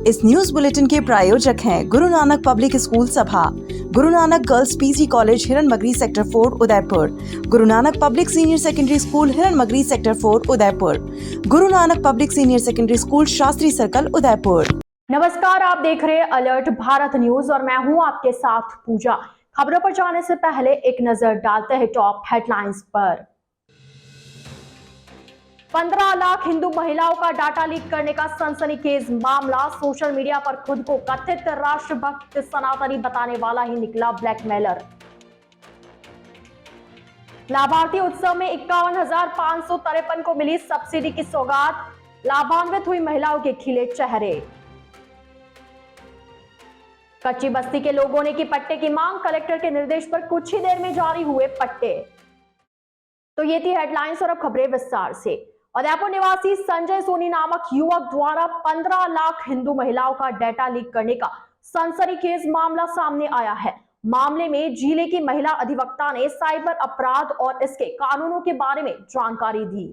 इस news bulletin के प्रायोजक हैं गुरु नानक पब्लिक स्कूल सभा, Guru Nanak girls PG college Hiranmagri sector 4 Udaipur, Guru Nanak public senior secondary school Hiranmagri sector 4 Udaipur, Guru Nanak public senior secondary school Shastri circle Udaipur. नमस्कार, आप देख रहे हैं अलर्ट भारत न्यूज और मैं हूं आपके साथ पूजा। खबरों पर जाने से पहले एक नजर डालते हैं टॉप हेडलाइंस पर। 15 लाख हिंदू महिलाओं का डाटा लीक करने का सनसनीखेज मामला। सोशल मीडिया पर खुद को कथित राष्ट्रभक्त सनातनी बताने वाला ही निकला ब्लैकमेलर। लाभार्थी उत्सव में 51,553 को मिली सब्सिडी की सौगात। लाभान्वित हुई महिलाओं के खिले चेहरे। कच्ची बस्ती के लोगों ने की पट्टे की मांग। कलेक्टर के निर्देश पर कुछ ही देर में जारी हुए पट्टे। तो ये थी हेडलाइंस और अब खबरें विस्तार से। उदयपुर निवासी संजय सोनी नामक युवक द्वारा 15 लाख हिंदू महिलाओं का डेटा लीक करने का सनसनीखेज मामला सामने आया है। मामले में जिले की महिला अधिवक्ता ने साइबर अपराध और इसके कानूनों के बारे में जानकारी दी।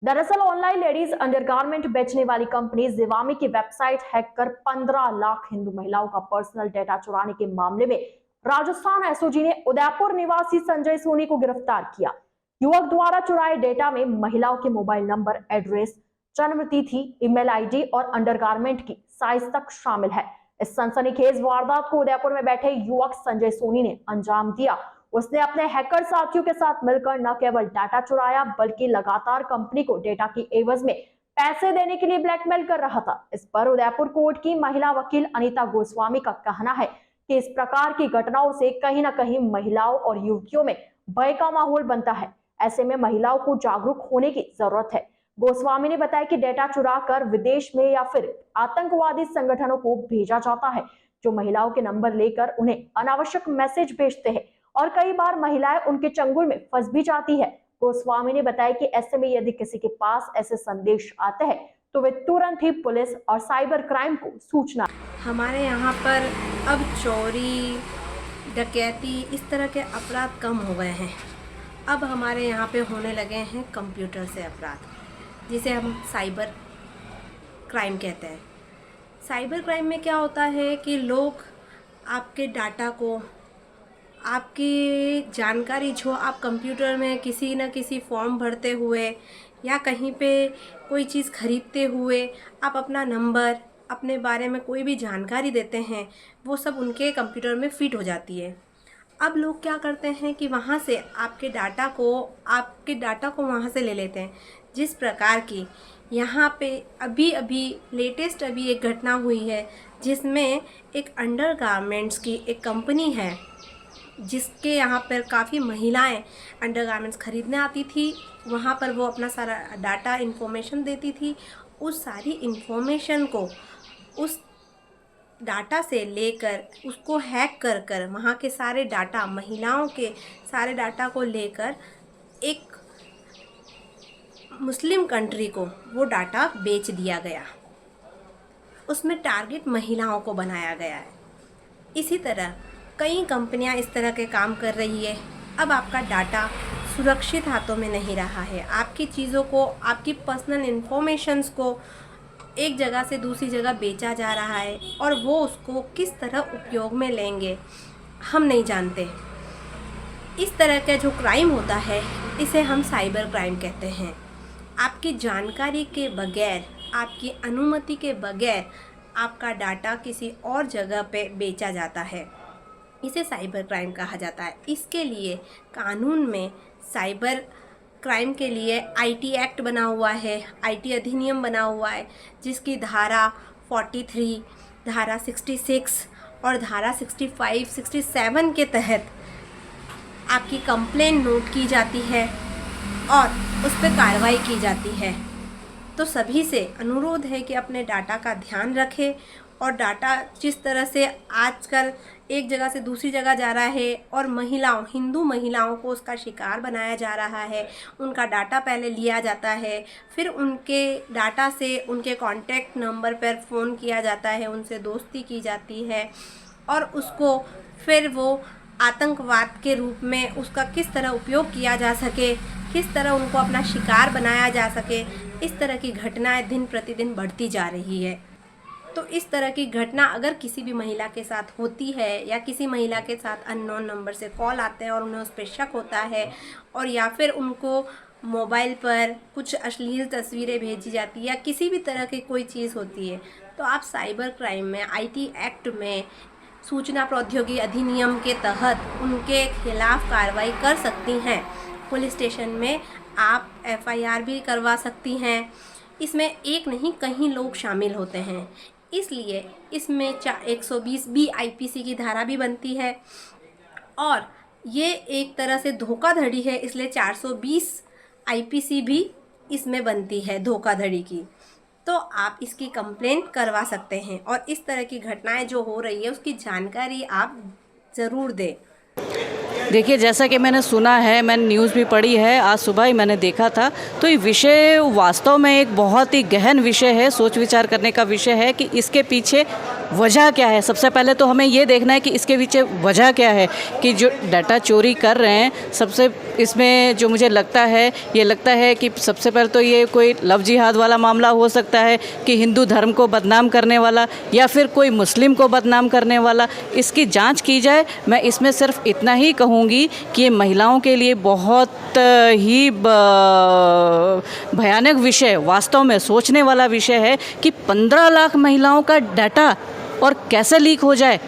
दरअसल ऑनलाइन लेडीज अंडरगारमेंट बेचने वाली कंपनी जिवामी की वेबसाइट हैक कर 15 लाख हिंदू महिलाओं का पर्सनल डेटा चुराने के मामले में राजस्थान एसओजी ने उदयपुर निवासी संजय सोनी को गिरफ्तार किया। युवक द्वारा चुराए डेटा में महिलाओं के मोबाइल नंबर, एड्रेस, जन्म तिथि, ईमेल आईडी और अंडरगारमेंट की साइज तक शामिल है। इस सनसनीखेज वारदात को उदयपुर में बैठे युवक संजय सोनी ने अंजाम दिया। उसने अपने हैकर साथियों के साथ मिलकर न केवल डाटा चुराया बल्कि लगातार कंपनी को डेटा की एवज में पैसे देने के लिए ब्लैकमेल कर रहा था। इस पर उदयपुर कोर्ट की महिला वकील अनीता गोस्वामी का कहना है कि इस प्रकार की घटनाओं से कहीं न कहीं महिलाओं और युवतियों में भय का माहौल बनता है। ऐसे में महिलाओं को जागरूक होने की जरूरत है। गोस्वामी ने बताया कि डेटा चुरा कर विदेश में या फिर आतंकवादी संगठनों को भेजा जाता है, जो महिलाओं के नंबर लेकर उन्हें अनावश्यक मैसेज भेजते हैं और कई बार महिलाएं उनके चंगुल में फंस भी जाती है। गोस्वामी ने बताया कि ऐसे में यदि किसी के पास ऐसे संदेश आते हैं तो वे तुरंत ही पुलिस और साइबर क्राइम को सूचना। हमारे यहाँ पर अब चोरी, डकैती, इस तरह के अपराध कम हो गए हैं। अब हमारे यहाँ पे होने लगे हैं कंप्यूटर से अपराध, जिसे हम साइबर क्राइम कहते हैं। साइबर क्राइम में क्या होता है कि लोग आपके डाटा को, आपकी जानकारी जो आप कंप्यूटर में किसी न किसी फॉर्म भरते हुए या कहीं पे कोई चीज़ खरीदते हुए आप अपना नंबर, अपने बारे में कोई भी जानकारी देते हैं, वो सब उनके कंप्यूटर में फिट हो जाती है। अब लोग क्या करते हैं कि वहाँ से आपके डाटा को वहाँ से ले लेते हैं। जिस प्रकार की यहाँ पे अभी लेटेस्ट एक घटना हुई है, जिसमें एक अंडरगारमेंट्स की एक कंपनी है, जिसके यहाँ पर काफ़ी महिलाएं अंडरगारमेंट्स खरीदने आती थी। वहाँ पर वो अपना सारा डाटा इन्फॉर्मेशन देती थी। उस सारी इन्फॉर्मेशन को, उस डाटा से लेकर उसको हैक कर वहाँ के सारे डाटा, महिलाओं के सारे डाटा को लेकर एक मुस्लिम कंट्री को वो डाटा बेच दिया गया। उसमें टारगेट महिलाओं को बनाया गया है। इसी तरह कई कंपनियां इस तरह के काम कर रही है। अब आपका डाटा सुरक्षित हाथों में नहीं रहा है। आपकी चीज़ों को, आपकी पर्सनल इन्फॉर्मेशंस को एक जगह से दूसरी जगह बेचा जा रहा है और वो उसको किस तरह उपयोग में लेंगे हम नहीं जानते। इस तरह का जो क्राइम होता है, इसे हम साइबर क्राइम कहते हैं। आपकी जानकारी के बगैर, आपकी अनुमति के बगैर आपका डाटा किसी और जगह पे बेचा जाता है, इसे साइबर क्राइम कहा जाता है। इसके लिए कानून में साइबर क्राइम के लिए आईटी एक्ट बना हुआ है, आईटी अधिनियम बना हुआ है, जिसकी धारा 43, धारा 66 और धारा 65, 67 के तहत आपकी कंप्लेंट नोट की जाती है और उस पर कार्रवाई की जाती है। तो सभी से अनुरोध है कि अपने डाटा का ध्यान रखें और डाटा जिस तरह से आजकल एक जगह से दूसरी जगह जा रहा है और हिंदू महिलाओं को उसका शिकार बनाया जा रहा है। उनका डाटा पहले लिया जाता है, फिर उनके डाटा से उनके कॉन्टैक्ट नंबर पर फ़ोन किया जाता है, उनसे दोस्ती की जाती है और उसको फिर वो आतंकवाद के रूप में उसका किस तरह उपयोग किया जा सके, किस तरह उनको अपना शिकार बनाया जा सके, इस तरह की घटनाएं दिन प्रतिदिन बढ़ती जा रही है। तो इस तरह की घटना अगर किसी भी महिला के साथ होती है या किसी महिला के साथ अननोन नंबर से कॉल आते हैं और उन्हें उस पर शक होता है, और या फिर उनको मोबाइल पर कुछ अश्लील तस्वीरें भेजी जाती है या किसी भी तरह की कोई चीज़ होती है, तो आप साइबर क्राइम में IT एक्ट में सूचना प्रौद्योगिकी अधिनियम के तहत उनके खिलाफ कार्रवाई कर सकती हैं। पुलिस स्टेशन में आप FIR भी करवा सकती हैं। इसमें एक नहीं कई लोग शामिल होते हैं, इसलिए इसमें 120B IPC की धारा भी बनती है, और ये एक तरह से धोखाधड़ी है, इसलिए 420 IPC भी इसमें बनती है धोखाधड़ी की। तो आप इसकी कंप्लेंट करवा सकते हैं, और इस तरह की घटनाएं जो हो रही है उसकी जानकारी आप ज़रूर दें। देखिए, जैसा कि मैंने सुना है, मैंने न्यूज़ भी पढ़ी है, आज सुबह ही मैंने देखा था, तो ये विषय वास्तव में एक बहुत ही गहन विषय है, सोच विचार करने का विषय है कि इसके पीछे वजह क्या है। सबसे पहले तो हमें ये देखना है कि इसके पीछे वजह क्या है कि जो डाटा चोरी कर रहे हैं। सबसे इसमें जो मुझे लगता है, ये लगता है कि सबसे पहले तो ये कोई लव जिहाद वाला मामला हो सकता है कि हिंदू धर्म को बदनाम करने वाला, या फिर कोई मुस्लिम को बदनाम करने वाला। इसकी जांच की जाए। मैं इसमें सिर्फ इतना ही कहूँगी कि ये महिलाओं के लिए बहुत ही भयानक विषय, वास्तव में सोचने वाला विषय है कि 15 लाख महिलाओं का डाटा और कैसे लीक हो जाए।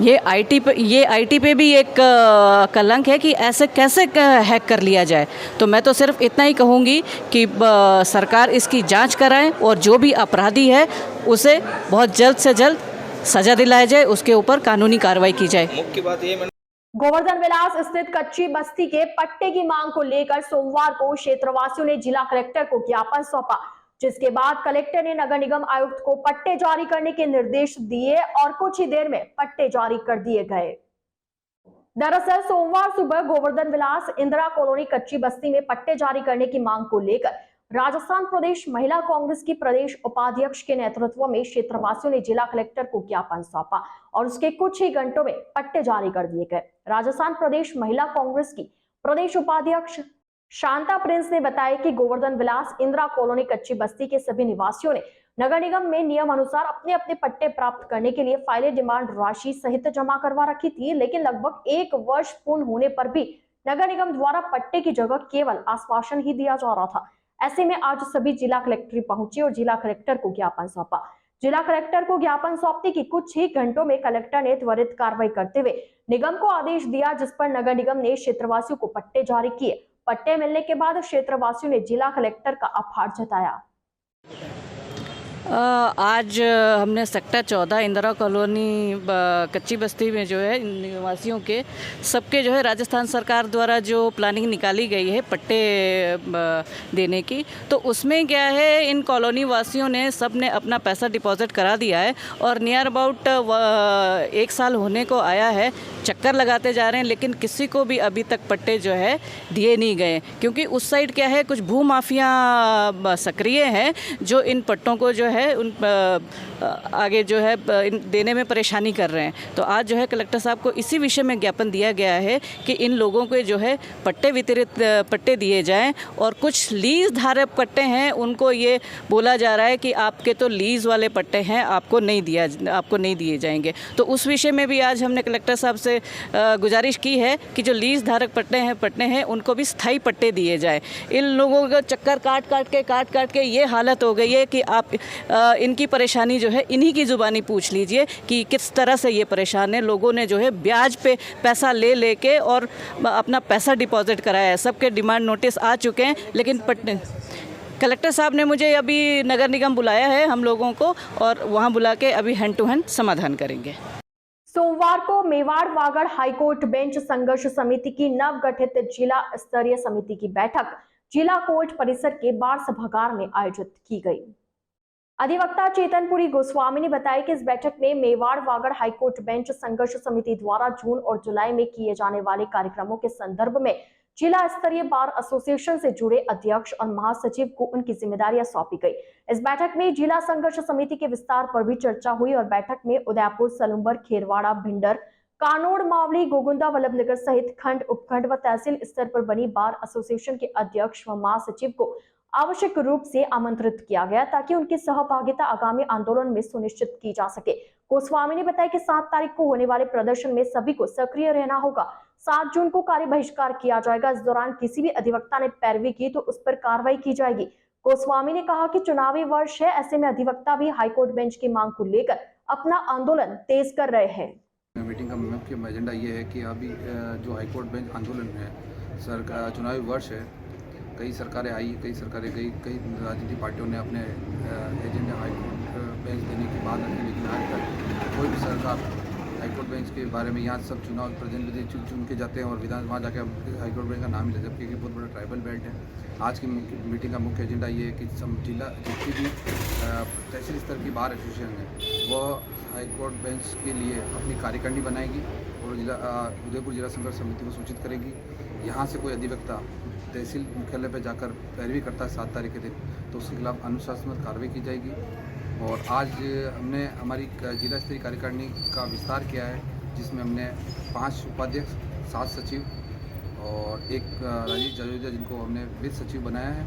ये IT पे भी एक कलंक है कि ऐसे कैसे हैक कर लिया जाए। तो मैं तो सिर्फ इतना ही कहूँगी कि सरकार इसकी जांच कराए और जो भी अपराधी है उसे बहुत जल्द से जल्द सजा दिलाया जाए, उसके ऊपर कानूनी कार्रवाई की जाए। मुख्य बात ये गोवर्धन विलास स्थित कच्ची बस्ती के पट्टे की मांग को लेकर सोमवार को क्षेत्रवासियों ने जिला कलेक्टर को ज्ञापन सौंपा, जिसके बाद कलेक्टर ने नगर निगम आयुक्त को पट्टे जारी करने के निर्देश दिए और कुछ ही देर में पट्टे जारी कर दिए गए। दरअसल सोमवार सुबह गोवर्धन विलास इंदिरा कॉलोनी कच्ची बस्ती में पट्टे जारी करने की मांग को लेकर राजस्थान प्रदेश महिला कांग्रेस की प्रदेश उपाध्यक्ष के नेतृत्व में क्षेत्रवासियों ने जिला कलेक्टर को ज्ञापन सौंपा और उसके कुछ ही घंटों में पट्टे जारी कर दिए गए। राजस्थान प्रदेश महिला कांग्रेस की प्रदेश उपाध्यक्ष शांता प्रिंस ने बताया कि गोवर्धन विलास इंदिरा कॉलोनी कच्ची बस्ती के सभी निवासियों ने नगर निगम में नियम अनुसार अपने अपने पट्टे प्राप्त करने के लिए फाइलें डिमांड राशि सहित जमा करवा रखी थी, लेकिन लगभग 1 वर्ष पूर्ण होने पर भी नगर निगम द्वारा पट्टे की जगह केवल आश्वासन ही दिया जा रहा था। ऐसे में आज सभी जिला कलेक्टर पहुंचे और जिला कलेक्टर को ज्ञापन सौंपा। जिला कलेक्टर को ज्ञापन सौंपने की कुछ ही घंटों में कलेक्टर ने त्वरित कार्रवाई करते हुए निगम को आदेश दिया, जिस पर नगर निगम ने क्षेत्रवासियों को पट्टे जारी किए। पट्टे मिलने के बाद क्षेत्रवासियों ने जिला कलेक्टर का आभार जताया। आज हमने सेक्टर 14 इंदिरा कॉलोनी कच्ची बस्ती में जो है निवासियों के सबके जो है राजस्थान सरकार द्वारा जो प्लानिंग निकाली गई है पट्टे देने की, तो उसमें क्या है, इन कॉलोनी वासियों ने सब ने अपना पैसा डिपॉजिट करा दिया है और नियर अबाउट 1 साल होने को आया है। चक्कर लगाते जा रहे हैं, लेकिन किसी को भी अभी तक पट्टे जो है दिए नहीं गए, क्योंकि उस साइड क्या है, कुछ भू माफिया सक्रिय हैं जो इन पट्टों को जो है उन आगे जो है देने में परेशानी कर रहे हैं। तो आज जो है कलेक्टर साहब को इसी विषय में ज्ञापन दिया गया है कि इन लोगों को जो है पट्टे दिए जाएं, और कुछ लीज धारक पट्टे हैं उनको ये बोला जा रहा है कि आपके तो लीज वाले पट्टे हैं, आपको नहीं दिए जाएंगे। तो उस विषय में भी आज हमने कलेक्टर साहब से गुजारिश की है कि जो लीज धारक पट्टे हैं उनको भी स्थायी पट्टे दिए जाए। इन लोगों को चक्कर काट के ये हालत हो गई है कि आप इनकी परेशानी जो है इन्हीं की ज़ुबानी पूछ लीजिए कि किस तरह से ये परेशान है। लोगों ने जो है ब्याज पे पैसा ले के और अपना पैसा डिपॉजिट कराया है। सबके डिमांड नोटिस आ चुके हैं, लेकिन कलेक्टर साहब ने मुझे अभी नगर निगम बुलाया है हम लोगों को, और वहाँ बुला के अभी हैंड टू हैंड समाधान करेंगे। सोमवार को मेवाड़ वागड़ हाईकोर्ट बेंच संघर्ष समिति की नवगठित जिला स्तरीय समिति की बैठक जिला कोर्ट परिसर के बार सभागार में आयोजित की गई। अधिवक्ता चेतनपुरी गोस्वामी ने बताया कि इस बैठक में मेवाड़ वागड़ हाईकोर्ट बेंच संघर्ष समिति द्वारा जून और जुलाई में किए जाने वाले कार्यक्रमों के संदर्भ में जिला स्तरीय बार एसोसिएशन से जुड़े अध्यक्ष और महासचिव को उनकी जिम्मेदारियां सौंपी गई। इस बैठक में जिला संघर्ष समिति के विस्तार पर भी चर्चा हुई और बैठक में उदयपुर, सलूम्बर, खेरवाड़ा, भिंडर, कानोड़, मावली, गोगुंदा, वल्लभनगर सहित खंड, उपखंड व तहसील स्तर पर बनी बार एसोसिएशन के अध्यक्ष व महासचिव को आवश्यक रूप से आमंत्रित किया गया ताकि उनकी सहभागिता आगामी आंदोलन में सुनिश्चित की जा सके। गोस्वामी ने बताया कि 7 तारीख को होने वाले प्रदर्शन में सभी को सक्रिय रहना होगा। 7 जून को कार्य बहिष्कार किया जाएगा। इस दौरान किसी भी अधिवक्ता ने पैरवी की तो उस पर कार्रवाई की जाएगी। गोस्वामी ने कहा कि चुनावी वर्ष है, ऐसे में अधिवक्ता भी हाईकोर्ट बेंच की मांग को लेकर अपना आंदोलन तेज कर रहे हैं। मीटिंग का मुख्य एजेंडा ये है कि अभी जो हाईकोर्ट बेंच आंदोलन है, सरकार चुनावी वर्ष है, कई सरकारें आई, कई सरकारें गई, कई राजनीतिक पार्टियों ने अपने एजेंडा हाईकोर्ट बेंच देने की बात रखी, लेकिन आज तक कोई भी सरकार हाईकोर्ट बेंच के बारे में, यहाँ सब चुनाव प्रतिनिधि चुन के जाते हैं और विधान वहाँ जाके हाईकोर्ट बेंच का नाम ही ले, जबकि बहुत बड़ा ट्राइबल बेल्ट है। आज की मीटिंग का मुख्य एजेंडा ये है कि जिला जितनी भी तहसील स्तर की बार एसोसिएशन है वह हाईकोर्ट बेंच के लिए अपनी कार्यकारिणी बनाएगी और उदयपुर जिला संघर्ष समिति को सूचित करेगी। यहाँ से कोई अधिवक्ता तहसील मुख्यालय पर जाकर पैरवी करता है 7 तारीख के दिन, तो उसके खिलाफ अनुशासनात्मक कार्रवाई की जाएगी। और आज हमने हमारी जिला स्तरीय कार्यकारिणी का विस्तार किया है, जिसमें हमने 5 उपाध्यक्ष, 7 सचिव और एक राजीव जजोजा जिनको हमने वित्त सचिव बनाया है।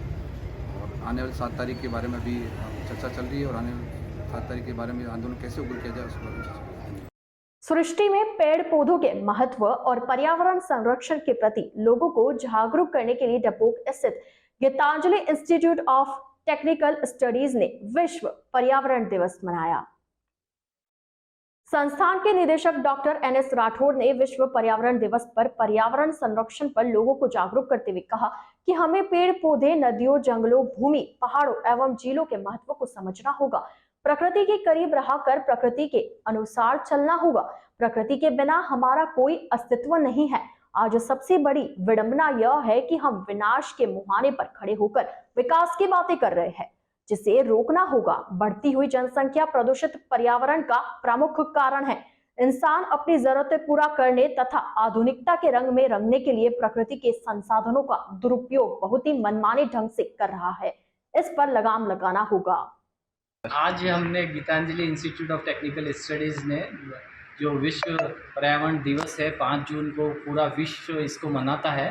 और आने वाले 7 तारीख के बारे में भी चर्चा चल रही है और आने वाले 7 तारीख के बारे में आंदोलन कैसे उग्र किया जाए उस पर। सृष्टि में पेड़ पौधों के महत्व और पर्यावरण संरक्षण के प्रति लोगों को जागरूक करने के लिए डबोक स्थित Gitanjali institute of technical studies ने विश्व पर्यावरण दिवस मनाया। संस्थान के निदेशक डॉक्टर NS राठौड़ ने विश्व पर्यावरण दिवस पर पर्यावरण संरक्षण पर लोगों को जागरूक करते हुए कहा कि हमें पेड़ पौधे, नदियों, जंगलों, भूमि, पहाड़ों एवं झीलों के महत्व को समझना होगा। प्रकृति के करीब रहकर प्रकृति के अनुसार चलना होगा। प्रकृति के बिना हमारा कोई अस्तित्व नहीं है। आज सबसे बड़ी विडंबना यह है कि हम विनाश के मुहाने पर खड़े होकर विकास की बातें कर रहे हैं, जिसे रोकना होगा। बढ़ती हुई जनसंख्या प्रदूषित पर्यावरण का प्रमुख कारण है। इंसान अपनी जरूरतें पूरा करने तथा आधुनिकता के रंग में रंगने के लिए प्रकृति के संसाधनों का दुरुपयोग बहुत ही मनमाने ढंग से कर रहा है। इस पर लगाम लगाना होगा। आज हमने Gitanjali institute of technical studies ने जो विश्व पर्यावरण दिवस है 5 जून को पूरा विश्व इसको मनाता है,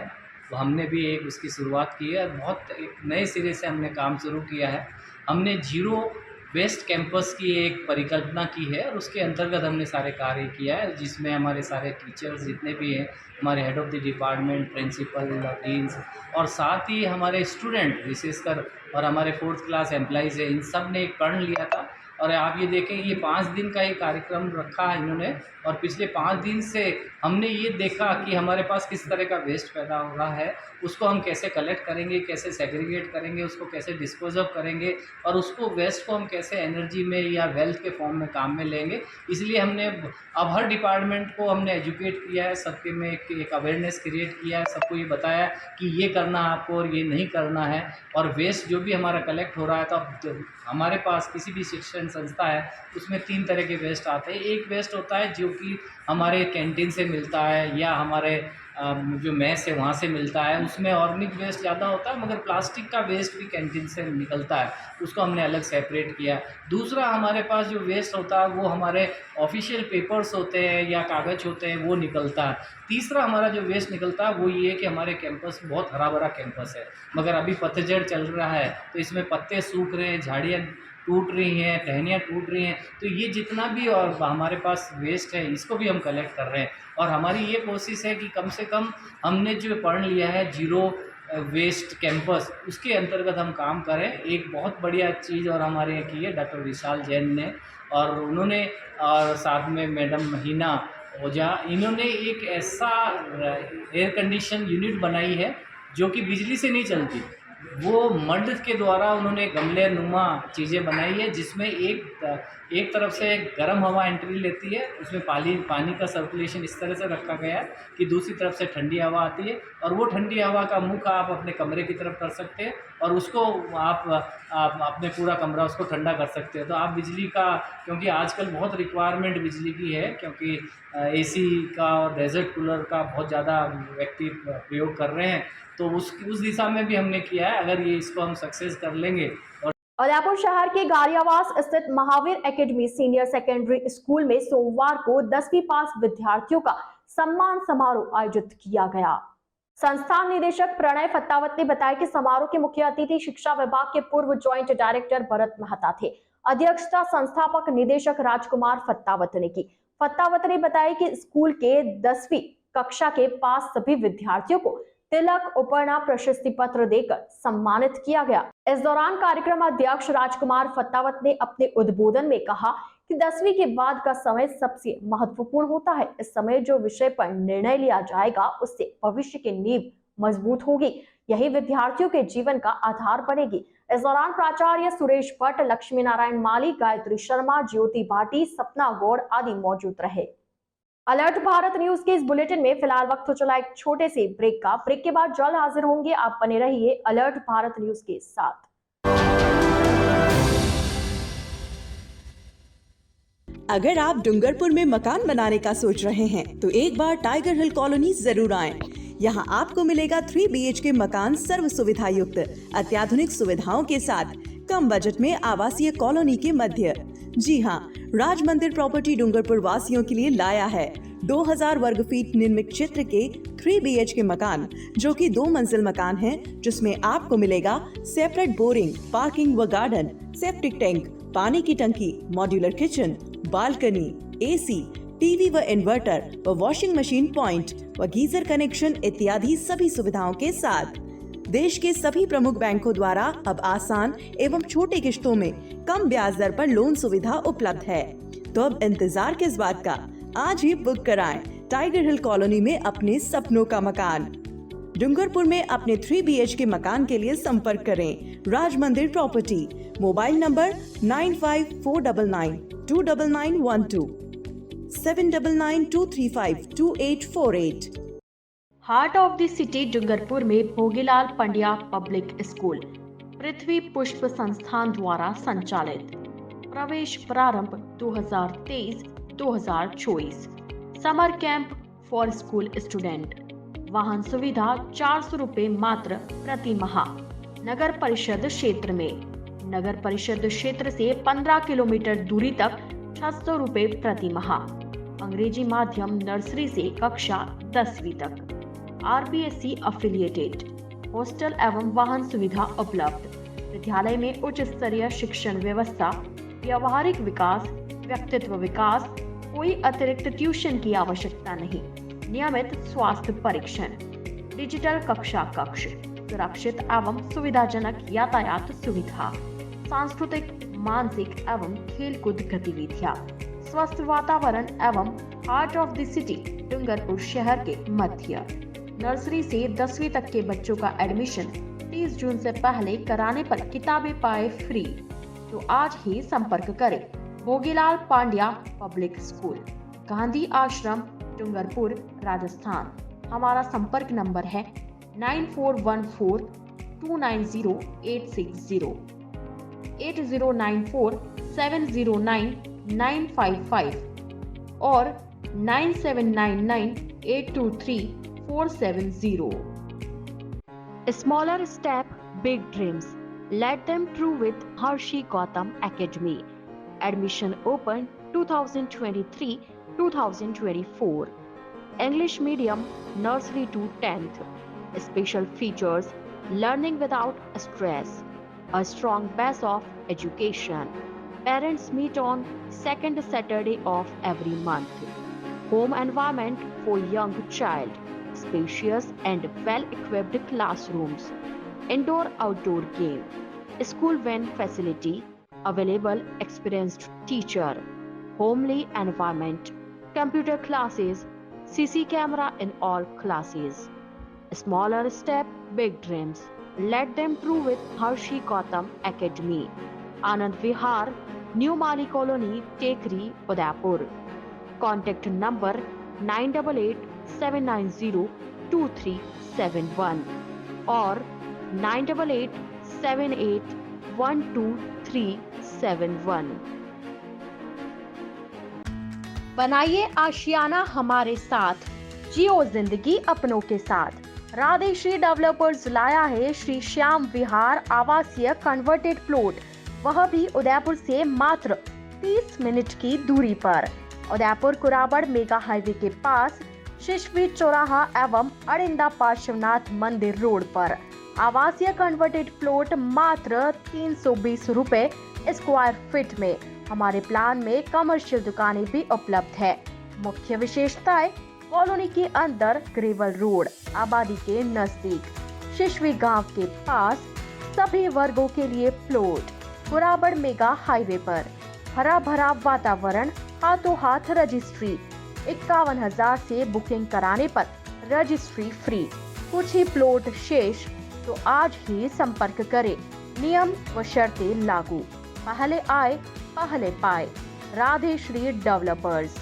तो हमने भी एक उसकी शुरुआत की है। बहुत एक नए सिरे से हमने काम शुरू किया है। हमने जीरो वेस्ट कैंपस की एक परिकल्पना की है और उसके अंतर्गत हमने सारे कार्य किया है, जिसमें हमारे सारे टीचर्स जितने भी हैं, हमारे head of the department, principal, deans और साथ ही हमारे स्टूडेंट विशेषकर और हमारे 4th क्लास एम्प्लॉइज़ हैं, इन सब ने एक प्रण लिया था। और आप ये देखें, ये 5 दिन का ही कार्यक्रम रखा है इन्होंने और पिछले 5 दिन से हमने ये देखा कि हमारे पास किस तरह का वेस्ट पैदा हो रहा है, उसको हम कैसे कलेक्ट करेंगे, कैसे सेग्रीगेट करेंगे, उसको कैसे डिस्पोज ऑफ करेंगे और उसको वेस्ट को हम कैसे एनर्जी में या वेल्थ के फॉर्म में काम में लेंगे। इसलिए हमने अब हर डिपार्टमेंट को हमने एजुकेट किया है, सबके में एक अवेयरनेस क्रिएट किया है, सबको ये बताया कि ये करना है आपको और ये नहीं करना है। और वेस्ट जो भी हमारा कलेक्ट हो रहा है, तो अब हमारे पास किसी भी शिक्षण संस्था है उसमें 3 तरह के वेस्ट आते हैं। एक वेस्ट होता है जो कि हमारे कैंटीन से मिलता है या हमारे जो मेस है वहाँ से मिलता है, उसमें ऑर्गेनिक वेस्ट ज़्यादा होता है, मगर प्लास्टिक का वेस्ट भी कैंटीन से निकलता है, उसको हमने अलग सेपरेट किया। दूसरा हमारे पास जो वेस्ट होता है वो हमारे ऑफिशियल पेपर्स होते हैं या कागज़ होते हैं, वो निकलता है। तीसरा हमारा जो वेस्ट निकलता है वो ये कि हमारे कैंपस बहुत हरा भरा कैंपस है, मगर अभी पतझड़ चल रहा है तो इसमें पत्ते सूख रहे हैं, झाड़ियाँ टूट रही हैं, टहनियाँ टूट रही हैं, तो ये जितना भी और हमारे पास वेस्ट है इसको भी हम कलेक्ट कर रहे हैं। और हमारी ये कोशिश है कि कम से कम हमने जो पढ़ लिया है जीरो वेस्ट कैंपस, उसके अंतर्गत हम काम करें। एक बहुत बढ़िया चीज़ और हमारे यहाँ की है डॉक्टर विशाल जैन ने, और उन्होंने और साथ में मैडम महीना ओझा, इन्होंने एक ऐसा एयर कंडीशन यूनिट बनाई है जो कि बिजली से नहीं चलती। वो मड के द्वारा उन्होंने गमले नुमा चीज़ें बनाई है, जिसमें एक तरफ से गर्म हवा एंट्री लेती है, उसमें पानी का सर्कुलेशन इस तरह से रखा गया है कि दूसरी तरफ से ठंडी हवा आती है और वो ठंडी हवा का मुख आप अपने कमरे की तरफ कर सकते हैं और उसको आप अपने पूरा कमरा उसको ठंडा कर सकते हैं। तो आप बिजली का, क्योंकि आजकल बहुत रिक्वायरमेंट बिजली की है, क्योंकि AC का और डेजर्ट कूलर का बहुत ज़्यादा व्यक्ति प्रयोग कर रहे हैं, तो उस दिशा में भी हमने किया है। अगर ये इसको हम सक्सेस कर लेंगे। और उदयपुर शहर के गारियावास स्थित Mahavir academy senior secondary school में सोमवार को 10वीं पास विद्यार्थियों का सम्मान समारोह आयोजित किया गया। संस्थान निदेशक प्रणय फत्तावत ने बताया कि समारोह के मुख्य अतिथि शिक्षा विभाग के पूर्व ज्वाइंट डायरेक्टर भरत मेहता थे। अध्यक्षता संस्थापक निदेशक राजकुमार फत्तावत ने की। फत्तावत ने बताया कि स्कूल के 10वीं कक्षा के पास सभी विद्यार्थियों को तिलक उपर्ण प्रशस्ति पत्र देकर सम्मानित किया गया। इस दौरान कार्यक्रम अध्यक्ष राजकुमार फत्तावत ने अपने उद्बोधन में कहा कि 10वीं के बाद का समय सबसे महत्वपूर्ण होता है। इस समय जो विषय पर निर्णय लिया जाएगा उससे भविष्य की नींव मजबूत होगी, यही विद्यार्थियों के जीवन का आधार बनेगी। इस दौरान प्राचार्य सुरेश भट्ट, लक्ष्मी नारायण माली, गायत्री शर्मा, ज्योति भाटी, सपना गौड़ आदि मौजूद रहे। अलर्ट भारत न्यूज के इस बुलेटिन में फिलहाल वक्त हो चला एक छोटे से ब्रेक का। ब्रेक के बाद जल्द हाजिर होंगे। आप बने रहिए अलर्ट भारत न्यूज के साथ। अगर आप डूंगरपुर में मकान बनाने का सोच रहे हैं तो एक बार टाइगर हिल कॉलोनी जरूर आएं। यहाँ आपको मिलेगा 3 BHK मकान सर्व सुविधा युक्त, अत्याधुनिक सुविधाओं के साथ, कम बजट में आवासीय कॉलोनी के मध्य। जी हाँ, राज मंदिर प्रॉपर्टी डूंगरपुर वासियों के लिए लाया है 2000 वर्ग फीट निर्मित क्षेत्र के 3 BHK मकान, जो कि 2 मंजिल मकान है, जिसमें आपको मिलेगा सेपरेट बोरिंग, पार्किंग व गार्डन, सेप्टिक टैंक, पानी की टंकी, modular kitchen, balcony, AC, TV व इन्वर्टर व वॉशिंग मशीन पॉइंट व गीजर कनेक्शन इत्यादि सभी सुविधाओं के साथ। देश के सभी प्रमुख बैंकों द्वारा अब आसान एवं छोटे किश्तों में कम ब्याज दर पर लोन सुविधा उपलब्ध है। तो अब इंतजार किस बात का, आज ही बुक कराएं टाइगर हिल कॉलोनी में अपने सपनों का मकान। डूंगरपुर में अपने 3 BHK मकान के लिए संपर्क करें राज मंदिर property. Mobile number 9549929912 7992352848। Heart of the city Dungarpur में भोगीलाल पंड्या पब्लिक स्कूल पृथ्वी पुष्प संस्थान द्वारा संचालित। प्रवेश प्रारंभ 2023-2024। Summer camp for school student. वाहन सुविधा 400 रुपए मात्र प्रति माह। नगर परिषद क्षेत्र में, नगर परिषद क्षेत्र से 15 किलोमीटर दूरी तक 600 रुपए प्रति माह। अंग्रेजी माध्यम नर्सरी से कक्षा 10वीं तक। RPSC affiliated. हॉस्टल एवं वाहन सुविधा उपलब्ध। विद्यालय में उच्च स्तरीय शिक्षण व्यवस्था, व्यवहारिक विकास, व्यक्तित्व विकास, कोई अतिरिक्त ट्यूशन की आवश्यकता नहीं। नियमित स्वास्थ्य परीक्षण, डिजिटल कक्षा कक्ष, सुरक्षित एवं सुविधाजनक यातायात सुविधा, सांस्कृतिक, मानसिक एवं खेलकूद गतिविधियां, स्वस्थ वातावरण एवं heart of the city Dungarpur शहर के मध्य। नर्सरी से 10वीं तक के बच्चों का एडमिशन 30 जून से पहले कराने पर किताबें पाए फ्री। तो आज ही संपर्क करें भोगीलाल पांड्या पब्लिक स्कूल, गांधी आश्रम, डूंगरपुर, राजस्थान। हमारा संपर्क नंबर है 9414290860, 8094709955 और 9799823470। Smaller step, big dreams. Let them true with Harshi Gautam Academy. Admission open 2023-2024. English medium, nursery to 10th. Special features: learning without stress, a strong base of education. Parents meet on second Saturday of every month. Home environment for young child, spacious and well-equipped classrooms, indoor-outdoor game, school van facility, available experienced teacher, homely environment, computer classes, CC camera in all classes. Smaller step, big dreams. Let them true with Harshi Gautam Academy. Anand Vihar, New Mali Colony, Tekri, Udaipur. Contact number 9887902371 or 9887812371. बनाइए आशियाना हमारे साथ, जियो जिंदगी अपनों के साथ। राधेश्री developers लाया है श्री श्याम विहार आवासीय कन्वर्टेड प्लॉट, वह भी उदयपुर से मात्र 30 मिनट की दूरी पर। उदयपुर कुराबड़ मेगा हाईवे के पास शिशवी चौराहा एवं अरिंदा पार्श्वनाथ मंदिर रोड पर। आवासीय कन्वर्टेड प्लॉट मात्र 320 रुपए स्क्वायर फीट में। हमारे प्लान में कमर्शियल दुकानें भी उपलब्ध है। मुख्य विशेषताएं: कॉलोनी के अंदर ग्रेवल रोड, आबादी के नजदीक, शिशवी गांव के पास, सभी वर्गों के लिए प्लॉट, कुराबड़ मेगा हाईवे पर, हरा भरा वातावरण, हाथों हाथ रजिस्ट्री। 51,000 से बुकिंग कराने पर रजिस्ट्री फ्री। कुछ ही प्लॉट शेष, तो आज ही संपर्क करें। नियम व शर्तें लागू। पहले आए पहले पाए। राधे श्री डेवलपर्स।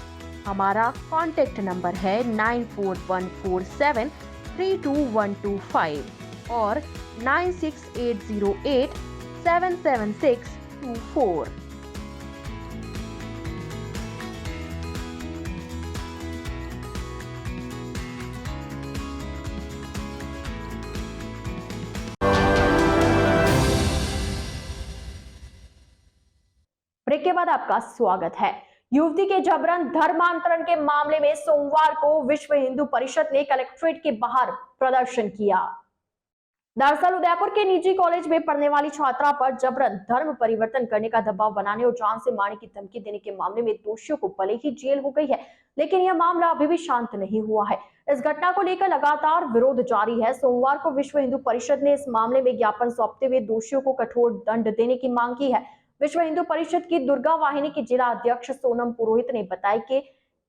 हमारा कॉन्टेक्ट नंबर है 9414732125 और 9680877624। ब्रेक के बाद आपका स्वागत है। युवती के जबरन धर्मांतरण के मामले में सोमवार को विश्व हिंदू परिषद ने कलेक्ट्रेट के बाहर प्रदर्शन किया। दरअसल उदयपुर के निजी कॉलेज में पढ़ने वाली छात्रा पर जबरन धर्म परिवर्तन करने का दबाव बनाने और जान से मारने की धमकी देने के मामले में दोषियों को भले ही जेल हो गई है, लेकिन यह मामला अभी भी शांत नहीं हुआ है। इस घटना को लेकर लगातार विरोध जारी है। सोमवार को विश्व हिंदू परिषद ने इस मामले में ज्ञापन सौंपते हुए दोषियों को कठोर दंड देने की मांग की है। विश्व हिंदू परिषद की दुर्गा वाहिनी की जिला अध्यक्ष सोनम पुरोहित ने बताया कि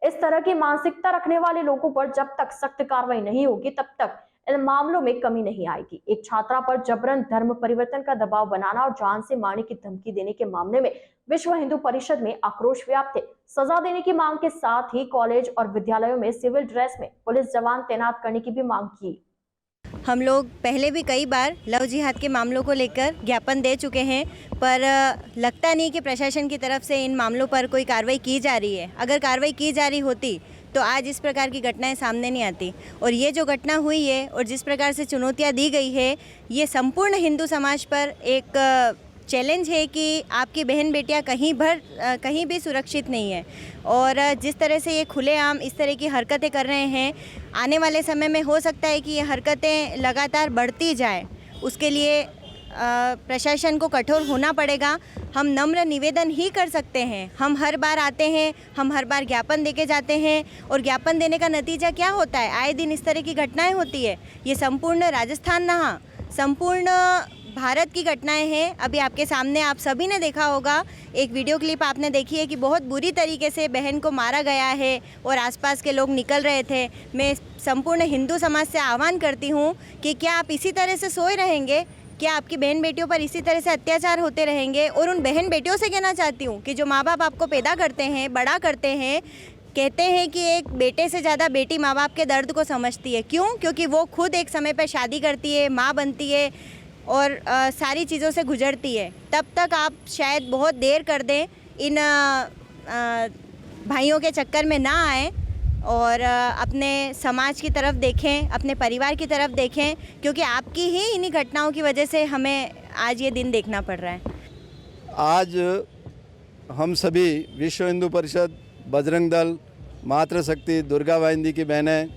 इस तरह की मानसिकता रखने वाले लोगों पर जब तक सख्त कार्रवाई नहीं होगी तब तक इन मामलों में कमी नहीं आएगी। एक छात्रा पर जबरन धर्म परिवर्तन का दबाव बनाना और जान से मारने की धमकी देने के मामले में विश्व हिंदू परिषद में आक्रोश व्याप्त है। सजा देने की मांग के साथ ही कॉलेज और विद्यालयों में सिविल ड्रेस में पुलिस जवान तैनात करने की भी मांग की। हम लोग पहले भी कई बार लव जिहाद के मामलों को लेकर ज्ञापन दे चुके हैं, पर लगता नहीं कि प्रशासन की तरफ से इन मामलों पर कोई कार्रवाई की जा रही है। अगर कार्रवाई की जा रही होती तो आज इस प्रकार की घटनाएं सामने नहीं आती। और ये जो घटना हुई है और जिस प्रकार से चुनौतियां दी गई है, ये संपूर्ण हिंदू समाज पर एक चैलेंज है कि आपकी बहन बेटियां कहीं भी सुरक्षित नहीं है। और जिस तरह से ये खुलेआम इस तरह की हरकतें कर रहे हैं, आने वाले समय में हो सकता है कि ये हरकतें लगातार बढ़ती जाएं। उसके लिए प्रशासन को कठोर होना पड़ेगा। हम नम्र निवेदन ही कर सकते हैं। हम हर बार आते हैं, हम हर बार ज्ञापन देके जाते हैं और ज्ञापन देने का नतीजा क्या होता है? आए दिन इस तरह की घटनाएं होती है। ये संपूर्ण राजस्थान नहा संपूर्ण भारत की घटनाएं हैं। अभी आपके सामने आप सभी ने देखा होगा, एक वीडियो क्लिप आपने देखी है कि बहुत बुरी तरीके से बहन को मारा गया है और आसपास के लोग निकल रहे थे। मैं संपूर्ण हिंदू समाज से आह्वान करती हूँ कि क्या आप इसी तरह से सोए रहेंगे? क्या आपकी बहन बेटियों पर इसी तरह से अत्याचार होते रहेंगे? और उन बहन बेटियों से कहना चाहती हूँ कि जो माँ बाप आपको पैदा करते हैं, बड़ा करते हैं, कहते हैं कि एक बेटे से ज़्यादा बेटी माँ बाप के दर्द को समझती है। क्यों? क्योंकि वो खुद एक समय पर शादी करती है, माँ बनती है और सारी चीज़ों से गुजरती है। तब तक आप शायद बहुत देर कर दें, इन भाइयों के चक्कर में ना आएँ और अपने समाज की तरफ देखें, अपने परिवार की तरफ देखें, क्योंकि आपकी ही इन्हीं घटनाओं की वजह से हमें आज ये दिन देखना पड़ रहा है। आज हम सभी विश्व हिंदू परिषद, बजरंग दल, मातृशक्ति, दुर्गा वाहिनी की बहनें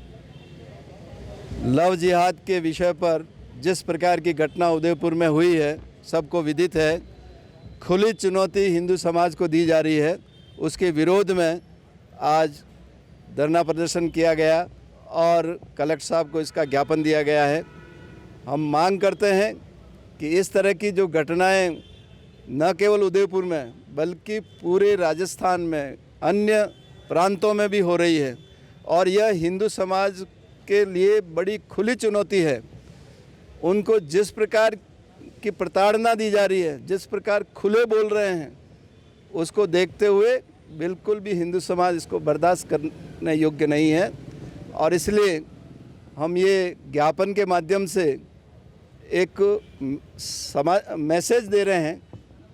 लव जिहाद के विषय पर जिस प्रकार की घटना उदयपुर में हुई है, सबको विदित है। खुली चुनौती हिंदू समाज को दी जा रही है। उसके विरोध में आज धरना प्रदर्शन किया गया और कलेक्टर साहब को इसका ज्ञापन दिया गया है। हम मांग करते हैं कि इस तरह की जो घटनाएं न केवल उदयपुर में बल्कि पूरे राजस्थान में, अन्य प्रांतों में भी हो रही है और यह हिंदू समाज के लिए बड़ी खुली चुनौती है। उनको जिस प्रकार की प्रताड़ना दी जा रही है, जिस प्रकार खुले बोल रहे हैं, उसको देखते हुए बिल्कुल भी हिंदू समाज इसको बर्दाश्त करने योग्य नहीं है। और इसलिए हम ये ज्ञापन के माध्यम से एक मैसेज दे रहे हैं